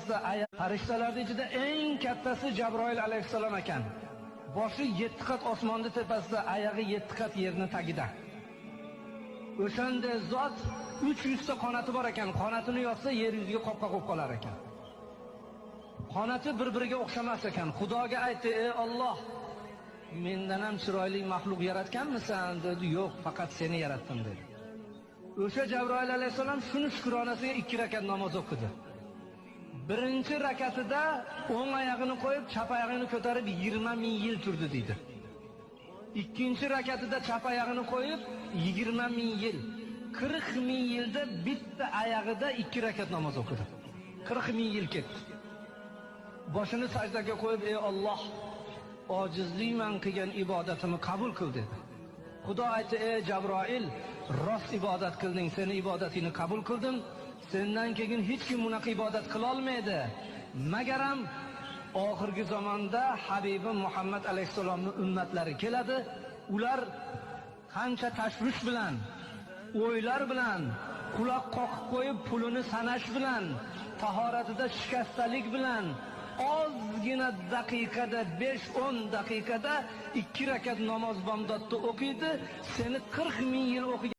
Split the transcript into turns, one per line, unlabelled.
Farishtalarning ichida eng kattasi Jabroil alayhissalom ekan. Boshi 7 qat osmonni tepasida, oyog'i 7 qat yerning tagida. O'shanda zot 300 ta qanoti bor ekan. Qanotini yopsa yer yuziga qopqa qo'yib qolar ekan. Qanoti bir-biriga o'xshamas ekan. Xudoga aytdi: "Ey Alloh, mendan ham chiroyli maxluq yaratganmisan?" dedi. "Yo'q, faqat seni yaratdim" dedi. O'sha Jabroil alayhissalom shuni shukronasiga 2 rakat namoz o'qidi. Birinchi rakatida o'ng oyog'ini qo'yib, chap oyog'ini ko'tarib 20 ming yil turdi deydi. Ikkinchi rakatida chap oyog'ini qo'yib 20 ming yil, 40 ming yilda bitta oyog'ida 2 rakat namoz o'qidi. 40 ming yil ketdi. Boshini sajdaga qo'yib: "Ey Alloh, ojizlikman qilgan ibodatimni qabul qil" dedi. Xudo aytdi: "Ey Jabroil, rost ibodat qilding, seni ibodatingni qabul qildim. Sendan keyin hech kim bunaqa ibodat qila olmaydi. Magaram oxirgi zamonda Habibim Muhammad alayhisalomning ummatlari keladi. Ular qancha tashvish bilan, o'ylar bilan, quloq qoqib qo'yib pulini sanash bilan, tahoratida shikastalik bilan ozgina daqiqada 5-10 daqiqada 2 rakat namoz bomdodda o'qiydi. Seni 40 ming yil o'qigan